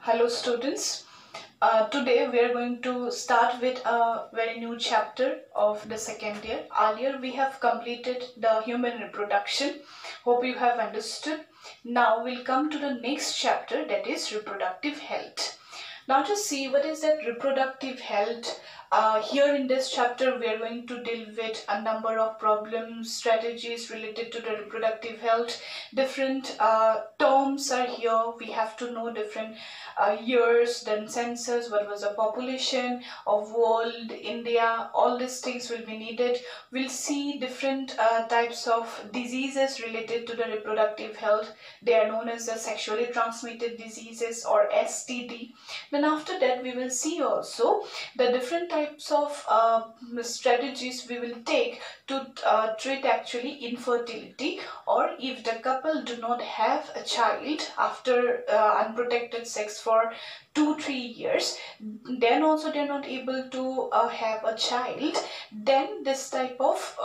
Hello students. Today we are going to start with a very new chapter of the second year. Earlier we have completed the human reproduction. Hope you have understood. Now we'll come to the next chapter, that is reproductive health. Now to see what is that reproductive health. Here in this chapter we are going to deal with a number of problems, strategies related to the reproductive health. Different terms are here. We have to know different years, then census, what was the population of world, India, all these things will be needed. We'll see different types of diseases related to the reproductive health. They are known as the sexually transmitted diseases or STD. Then after that we will see also the different types of strategies we will take to treat actually infertility, or if the couple do not have a child after unprotected sex for 2-3 years, then also they're not able to have a child, then this type of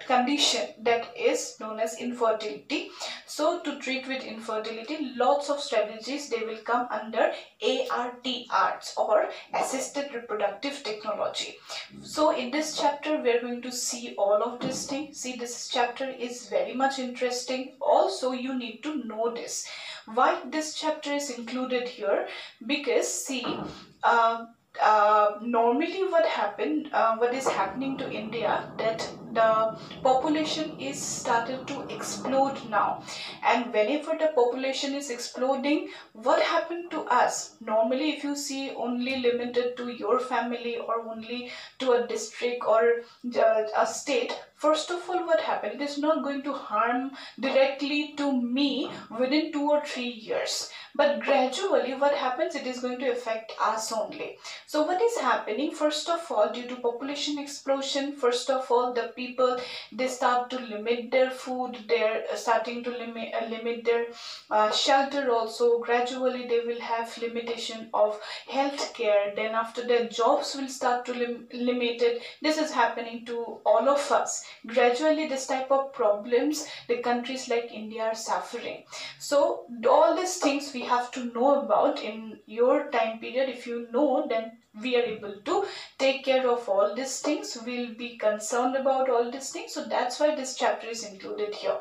condition that is known as infertility. So to treat with infertility, lots of strategies they will come under ARTs or assisted reproductive technology. So in this chapter we are going to see all of these things. See, this chapter is very much interesting. Also you need to know this. Why this chapter is included here? Because see, normally what is happening to India, that the population is started to explode now, and whenever the population is exploding, what happened to us? Normally if you see only limited to your family or only to a district or a state, first of all what happened, it is not going to harm directly to me within 2 or 3 years, but gradually what happens, it is going to affect us only. So what is happening, first of all, due to population explosion, first of all the people, they start to limit their food, they're starting to limit their shelter also. Gradually they will have limitation of health care, then after that jobs will start to limited. This is happening to all of us. Gradually this type of problems the countries like India are suffering. So all these things we have to know about in your time period. If you know, then we are able to take care of all these things. We'll be concerned about all these things. So that's why this chapter is included here.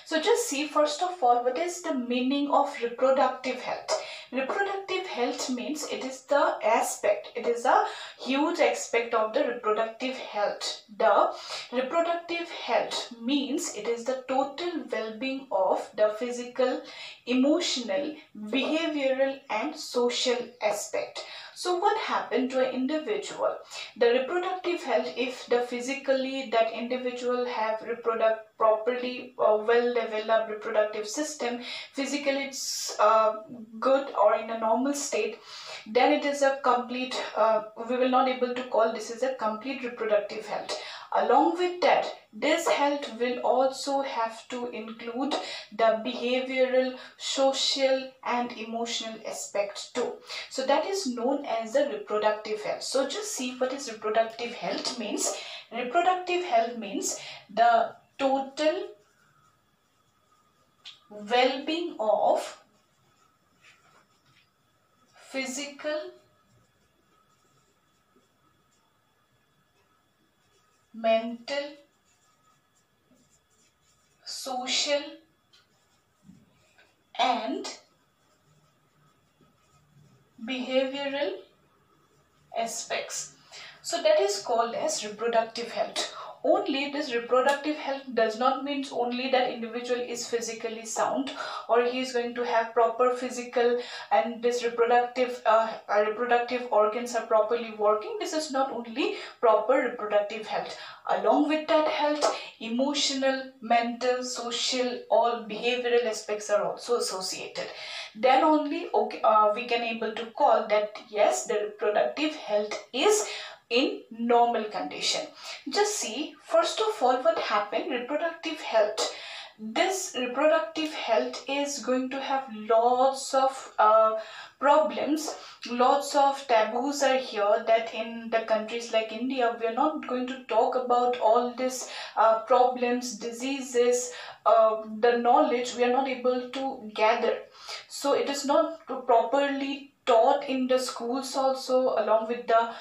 So just see, first of all, what is the meaning of reproductive health? Reproductive health means it is the aspect, it is a huge aspect of the reproductive health. The reproductive health means it is the total well-being of the physical, emotional, behavioral and social aspect. So what happened to an individual? The reproductive health, if the physically that individual have properly well-developed reproductive system, physically it's good or in a normal state, then it is a complete, we will not able to call this is a complete reproductive health. Along with that, this health will also have to include the behavioral, social and emotional aspect too. So that is known as the reproductive health. So just see what is reproductive health means. Reproductive health means the total well-being of physical, mental, social and behavioral aspects. So that is called as reproductive health. Only this reproductive health does not mean only that individual is physically sound or he is going to have proper physical and this reproductive organs are properly working. This is not only proper reproductive health. Along with that health, emotional, mental, social, all behavioral aspects are also associated. Then only we can able to call that yes, the reproductive health is in normal condition. Just see, first of all, what happened, reproductive health. this reproductive health is going to have lots of problems. Lots of taboos are here, that in the countries like India we are not going to talk about all these problems, diseases, the knowledge we are not able to gather. So it is not properly taught in the schools also, along with the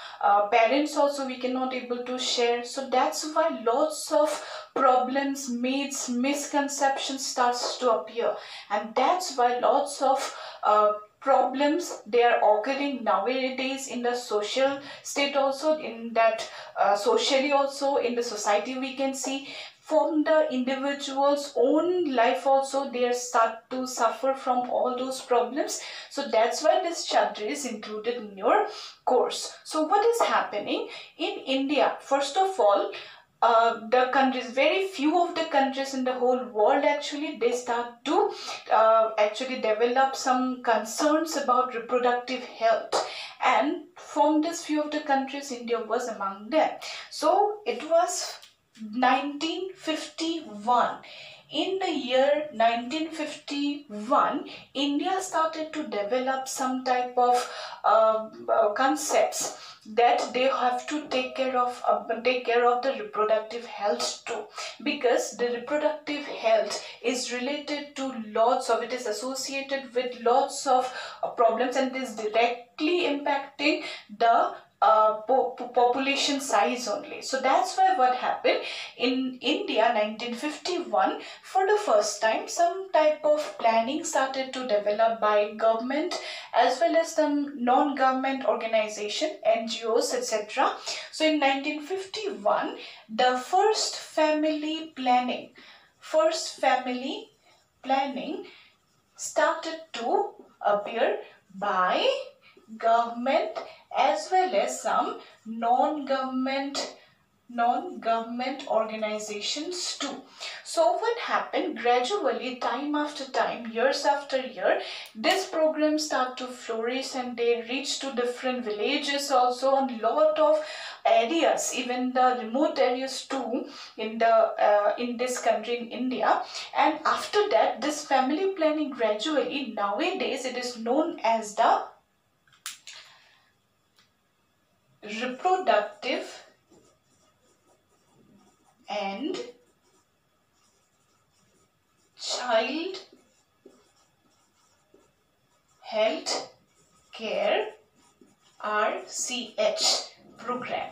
parents also we cannot able to share. So that's why lots of problems, myths, misconceptions starts to appear, and that's why lots of problems they are occurring nowadays in the social state also, in that socially also in the society we can see. From the individual's own life also they start to suffer from all those problems. So that's why this chapter is included in your course. So what is happening in India? First of all, the countries, very few of the countries in the whole world actually, they start to actually develop some concerns about reproductive health, and from this few of the countries India was among them. So it was 1951. In the year 1951, India started to develop some type of concepts that they have to take care of the reproductive health too, because the reproductive health is related to lots of, it is associated with lots of problems, and is directly impacting the population size only. So that's why what happened in India 1951, for the first time some type of planning started to develop by government as well as some non-government organization, NGOs, etc. So in 1951 the first family planning started to appear by government as well as some non-government organizations too. So what happened, gradually, time after time, years after year, this program start to flourish, and they reach to different villages also, and lot of areas, even the remote areas too, in this country, in India. And after that, this family planning gradually, nowadays it is known as the reproductive and child health care, RCH program.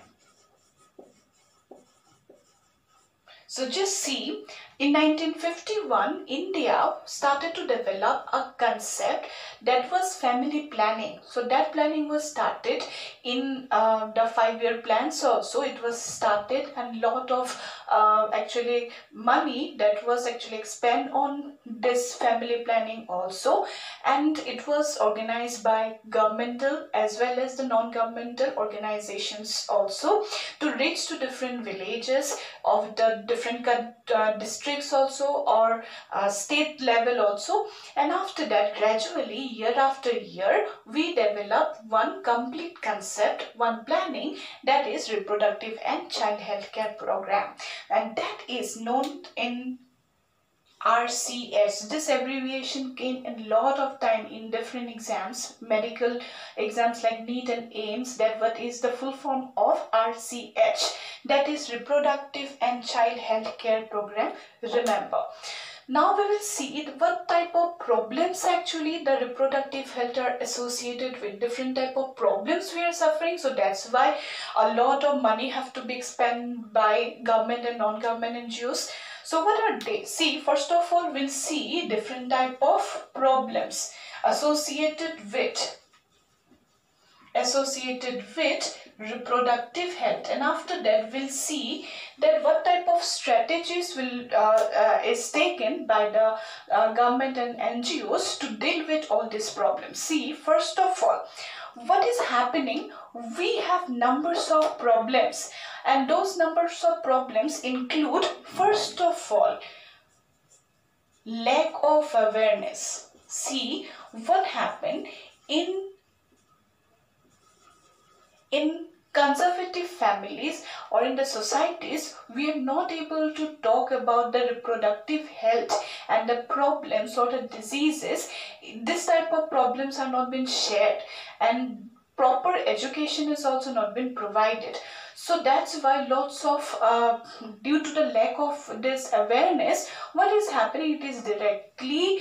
So just see, in 1951, India started to develop a concept that was family planning. So that planning was started in the 5-year plans also. It was started, and lot of actually money that was actually spent on this family planning also. And it was organized by governmental as well as the non-governmental organizations also, to reach to different villages of the different districts also, or state level also. And after that, gradually, year after year, we develop one complete concept, one planning, that is reproductive and child health care program, and that is known in RCS. This abbreviation came a lot of time in different exams, medical exams like NEET and AIMS, that what is the full form of RCH, that is Reproductive and Child Health Care Program, remember. Now we will see what type of problems actually the reproductive health are associated with, different type of problems we are suffering. So that's why a lot of money have to be spent by government and non-government NGOs. So what are they? See, first of all, we'll see different type of problems associated with reproductive health, and after that we'll see that what type of strategies is taken by the government and NGOs to deal with all these problems. See, first of all, what is happening, we have numbers of problems, and those numbers of problems include, first of all, lack of awareness. See, what happened in conservative families or in the societies, we are not able to talk about the reproductive health and the problems or the diseases. This type of problems are not being shared, and proper education is also not been provided. So that's why lots of due to the lack of this awareness, what is happening, it is directly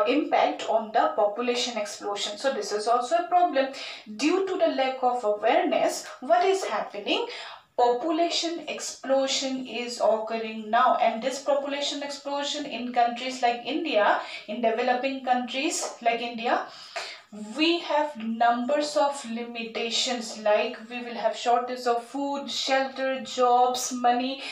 impact on the population explosion. So this is also a problem. Due to the lack of awareness, what is happening, population explosion is occurring now. And this population explosion in countries like India, in developing countries like India, we have numbers of limitations, like we will have shortage of food, shelter, jobs, money,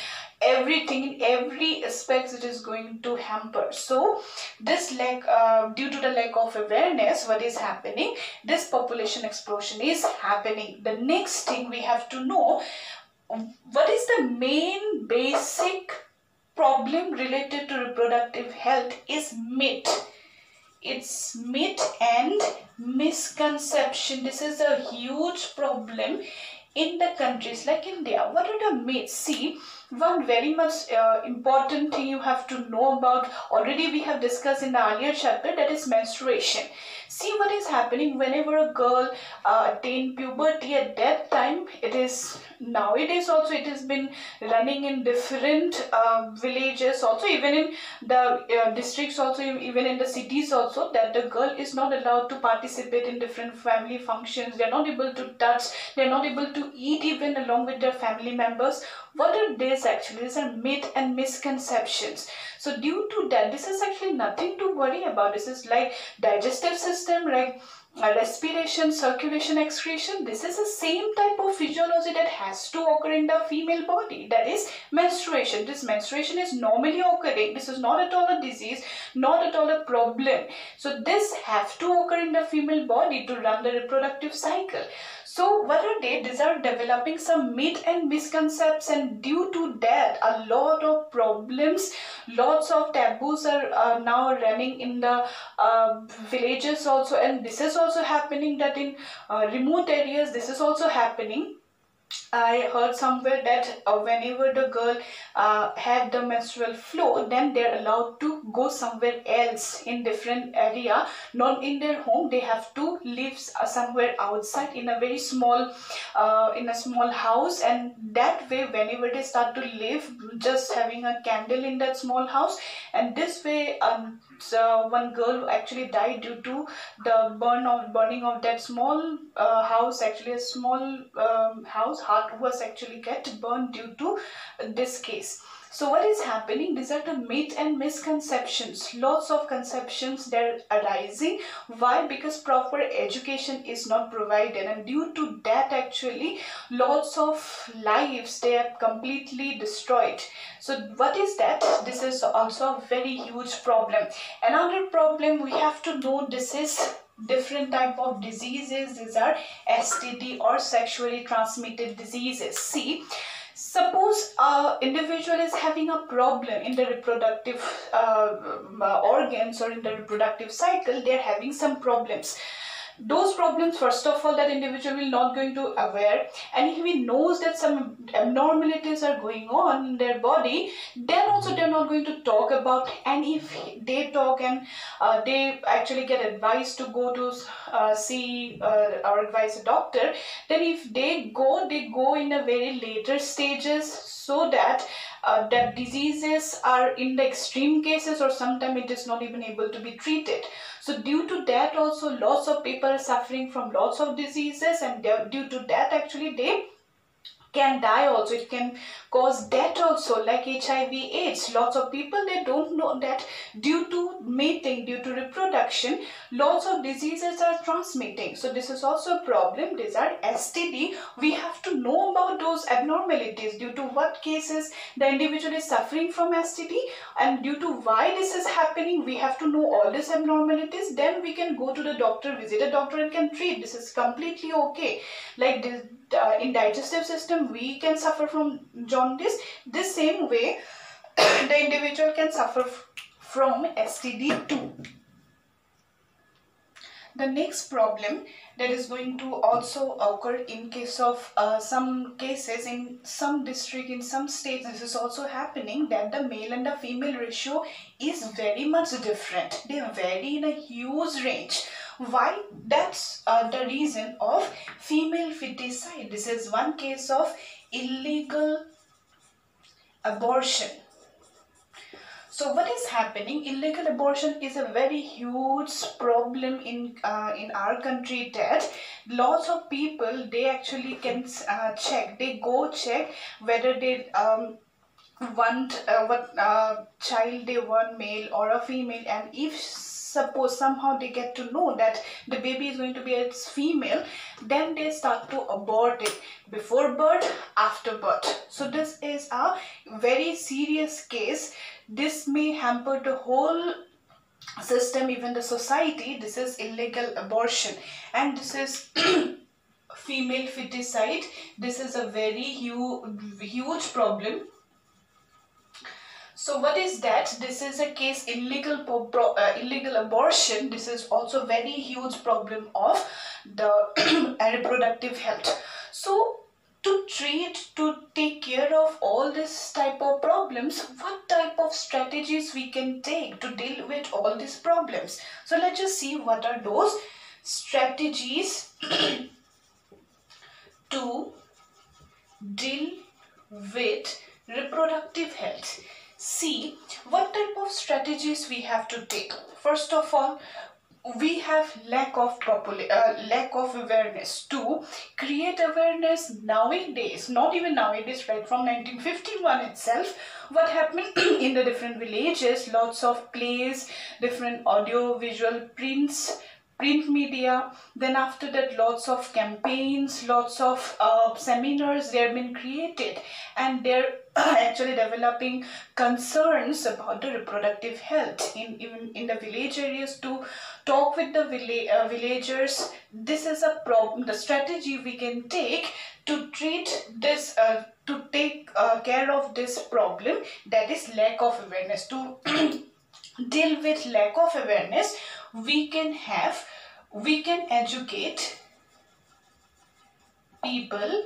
everything. In every aspect it is going to hamper. So this due to the lack of awareness, what is happening, this population explosion is happening. The next thing we have to know, what is the main basic problem related to reproductive health is myth. It's myth and misconception. This is a huge problem in the countries like India. What are the myths? See, one very much important thing you have to know about, already we have discussed in the earlier chapter, that is menstruation. See, what is happening whenever a girl attain puberty, at that time, it is nowadays also it has been running in different villages also, even in the districts also, even in the cities also, that the girl is not allowed to participate in different family functions. They are not able to touch, they are not able to eat even along with their family members. What are these actually? These are myth and misconceptions. So due to that, this is actually nothing to worry about. This is like digestive system, like respiration, circulation, excretion. This is the same type of physiology that has to occur in the female body, that is menstruation. This menstruation is normally occurring. This is not at all a disease, not at all a problem. So this have to occur in the female body to run the reproductive cycle. So what are they? These are developing some myth and misconceptions, and due to that, a lot of problems, lots of taboos are now running in the villages also. And this is also happening that in remote areas, this is also happening. I heard somewhere that whenever the girl had the menstrual flow, then they're allowed to go somewhere else in different area, not in their home. They have to live somewhere outside in a very small, in a small house, and that way whenever they start to live, just having a candle in that small house, and this way so one girl actually died due to the burning of that small house. Actually, a small house heart was actually get burned due to this case. So what is happening? These are the myth and misconceptions. Lots of conceptions they're arising. Why? Because proper education is not provided, and due to that actually lots of lives they are completely destroyed. So what is that? This is also a very huge problem. Another problem we have to know, this is different type of diseases. These are STD or sexually transmitted diseases. See, suppose an individual is having a problem in the reproductive organs or in the reproductive cycle, they are having some problems. Those problems, first of all, that individual will not going to aware, and if he knows that some abnormalities are going on in their body, then also they're not going to talk about. And if they talk and they actually get advice to go to see or advise a doctor, then if they go in a very later stages, so that that diseases are in the extreme cases, or sometimes it is not even able to be treated. So due to that also lots of people are suffering from lots of diseases, and due to that actually they can die also. It can cause death also, like HIV, AIDS. Lots of people, they don't know that due to mating, due to reproduction, lots of diseases are transmitting. So this is also a problem. These are STD. We have to know about those abnormalities, due to what cases the individual is suffering from STD, and due to why this is happening. We have to know all these abnormalities, then we can go to the doctor, visit a doctor, and can treat. This is completely okay. Like this, in digestive system we can suffer from jaundice. The same way the individual can suffer from STD too. The next problem that is going to also occur in case of some cases in some district, in some states, this is also happening, that the male and the female ratio is very much different. They vary in a huge range. Why? That's the reason of female feticide. This is one case of illegal abortion. So what is happening? Illegal abortion is a very huge problem in our country, that lots of people, they actually can check. They go check whether they want what child they want, male or a female, and if suppose somehow they get to know that the baby is going to be a female, then they start to abort it before birth, after birth. So this is a very serious case. This may hamper the whole system, even the society. This is illegal abortion, and this is female feticide. This is a very huge problem. So what is that? This is a case illegal abortion. This is also very huge problem of the reproductive health. So to take care of all this type of problems, what type of strategies we can take to deal with all these problems? So let's just see what are those strategies to deal with reproductive health. See what type of strategies we have to take. First of all, we have lack of awareness. To create awareness nowadays, not even nowadays, right from 1951 itself, what happened in the different villages, lots of plays, different audio visual print media, then after that lots of campaigns, lots of seminars, they have been created, and they're actually developing concerns about the reproductive health even in the village areas, to talk with the villagers. This is a problem. The strategy we can take to treat this, to take care of this problem, that is lack of awareness. To deal with lack of awareness, we can educate people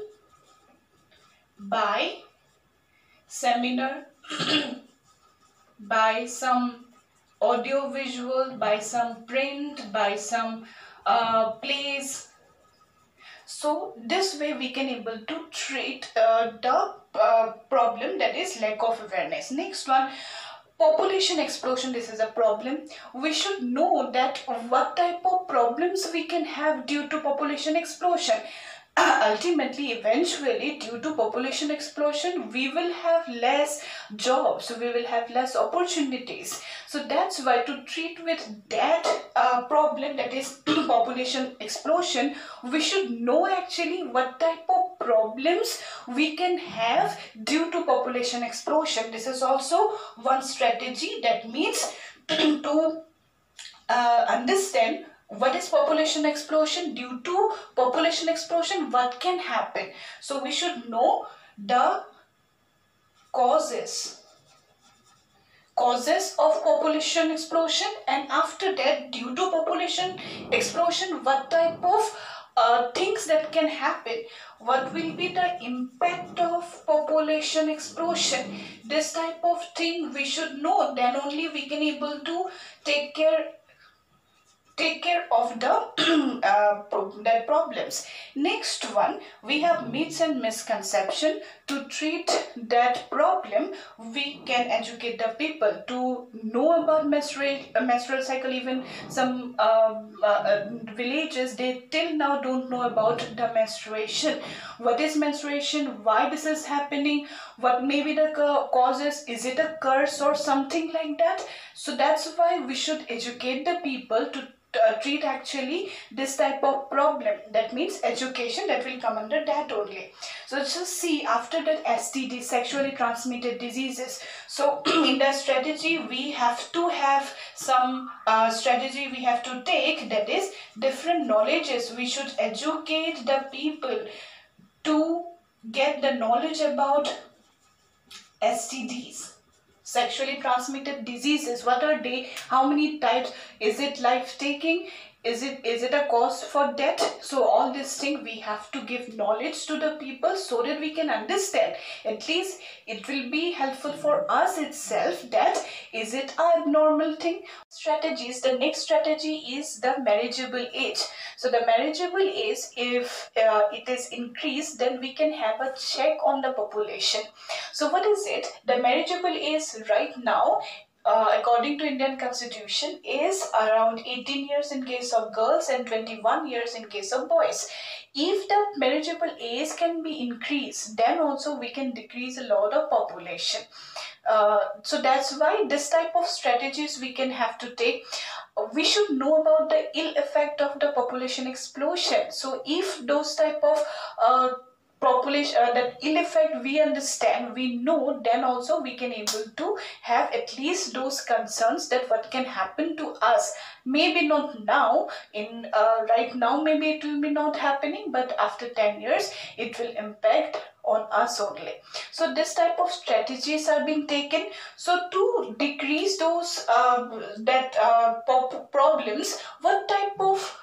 by seminar, by some audio visual, by some print, by some plays. So this way we can able to treat the problem, that is lack of awareness. Next one, population explosion. This is a problem. We should know that what type of problems we can have due to population explosion. Ultimately, eventually, due to population explosion, we will have less jobs, we will have less opportunities. So that's why, to treat with that problem, that is population explosion, we should know actually what type of problems we can have due to population explosion. This is also one strategy. That means to understand what is population explosion. Due to population explosion, what can happen? So we should know the causes of population explosion, and after that, due to population explosion, what type of things that can happen, what will be the impact of population explosion. This type of thing we should know, then only we can able to take care of the that problems. Next one, we have myths and misconception. To treat that problem, we can educate the people to know about menstrual cycle. Even some villages, they till now don't know about the menstruation. What is menstruation? Why this is happening? What may be the causes? Is it a curse or something like that? So that's why we should educate the people to treat actually this type of problem. That means education, that will come under that only. So just see, after that, STD, sexually transmitted diseases. So in that strategy, we have to have some strategy we have to take, that is different knowledges. We should educate the people to get the knowledge about STDs, sexually transmitted diseases. What are they? How many types? Is it life taking? Is it a cause for death? So all this thing we have to give knowledge to the people so that we can understand. At least it will be helpful for us itself that is it a normal thing. Strategies. The next strategy is the marriageable age. So the marriageable age, if it is increased, then we can have a check on the population. So what is it? The marriageable age right now, according to Indian Constitution, is around 18 years in case of girls and 21 years in case of boys. If the marriageable age can be increased, then also we can decrease a lot of population. So that's why this type of strategies we can have to take. We should know about the ill effect of the population explosion. So if those type of population that ill effect we understand, we know, then also we can able to have at least those concerns that what can happen to us. Maybe not now, in right now maybe it will be not happening, but after 10 years it will impact on us only. So this type of strategies are being taken. So to decrease those problems, what type of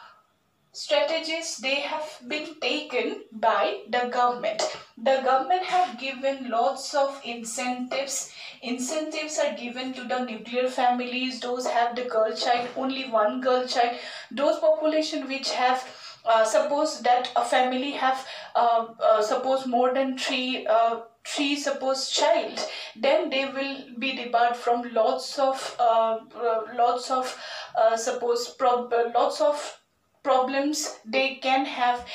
strategies they have been taken by the government? The government have given lots of incentives. Incentives are given to the nuclear families, those have the girl child, only one girl child. Those population which have suppose that a family have suppose more than three suppose child, then they will be debarred from lots of lots of problems they can have.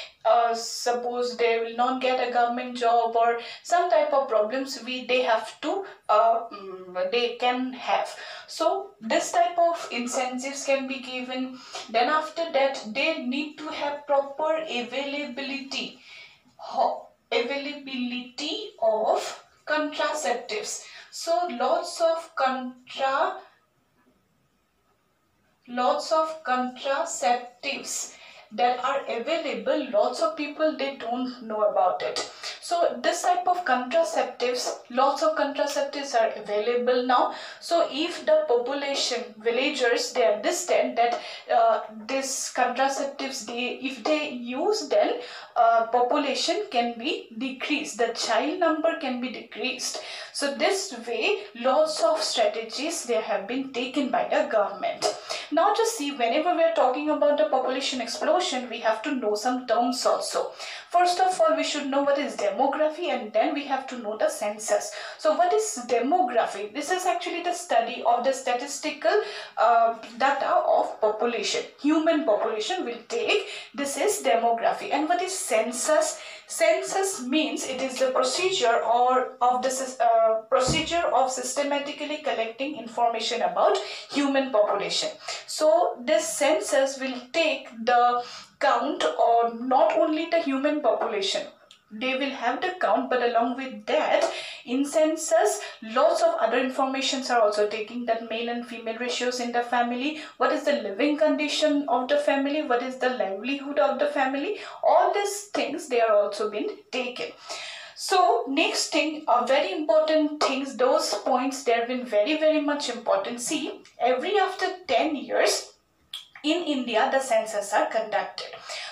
Suppose they will not get a government job or some type of problems they have to they can have. So this type of incentives can be given. Then after that they need to have proper availability of contraceptives. So lots of contraceptives that are available, lots of people they don't know about it. So this type of contraceptives, lots of contraceptives are available now. So if the population, villagers, they understand that this contraceptives, if they use, then population can be decreased, the child number can be decreased. So this way lots of strategies they have been taken by the government. Now just see, whenever we are talking about the population explosion, we have to know some terms also. First of all, we should know what is demography, and then we have to know the census. So what is demography? This is actually the study of the statistical data of population. Human population will take. This is demography. And what is census? Census means it is the procedure of systematically collecting information about human population. So this census will take the count on not only the human population. They will have the count, but along with that, in census, lots of other informations are also taking, that male and female ratios in the family, what is the living condition of the family, what is the livelihood of the family, all these things they are also been taken. So next thing, very important things, those points they have been very much important. See, every after 10 years in India the census are conducted.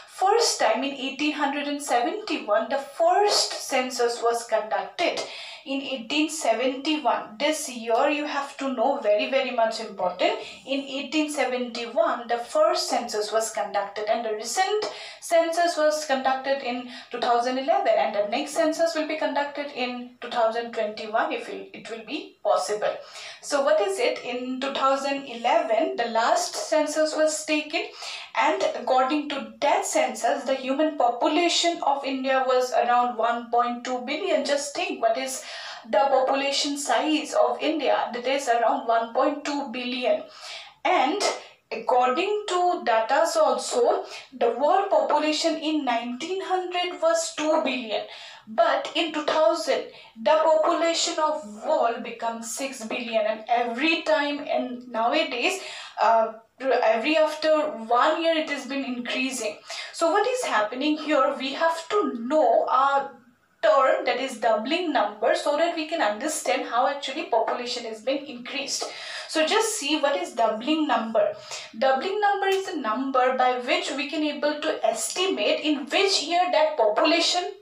First time in 1871 the first census was conducted. In 1871, this year you have to know, very much important. In 1871 the first census was conducted, and the recent census was conducted in 2011, and the next census will be conducted in 2021 if it will be possible. So what is it? In 2011 the last census was taken, and according to that census the human population of India was around 1.2 billion. Just think, what is the population size of India? That is around 1.2 billion. And according to data also, the world population in 1900 was 2 billion. But in 2000, the population of world becomes 6 billion, and every time, and nowadays, every after 1 year it has been increasing. So what is happening here? We have to know term, that is doubling number, so that we can understand how actually population is being increased. So just see what is doubling number. Doubling number is a number by which we can able to estimate in which year that population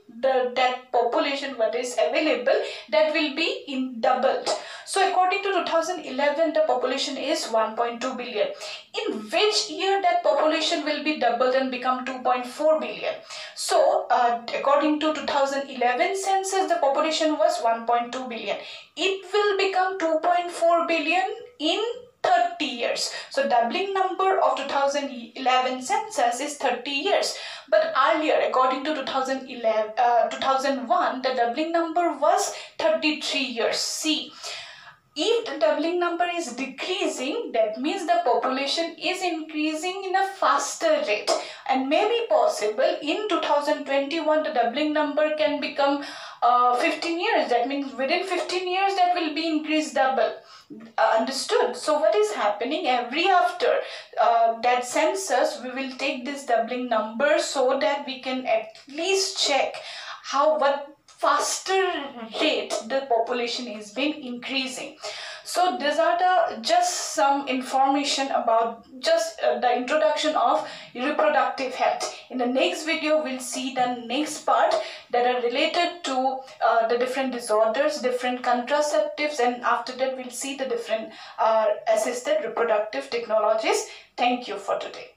what is available, that will be in doubled. So according to 2011, the population is 1.2 billion. In which year that population will be doubled and become 2.4 billion? So according to 2011 census, the population was 1.2 billion. It will become 2.4 billion in 30 years. So doubling number of 2011 census is 30 years. But earlier, according to 2001, the doubling number was 33 years. See, if the doubling number is decreasing, that means the population is increasing in a faster rate, and maybe possible in 2021 the doubling number can become 15 years. That means within 15 years that will be increased double. Understood? So what is happening, every after that census we will take this doubling number, so that we can at least check what faster rate the population is been increasing. So these are just some information about just the introduction of reproductive health. In the next video, we'll see the next part that are related to the different disorders, different contraceptives, and after that we'll see the different assisted reproductive technologies. Thank you for today.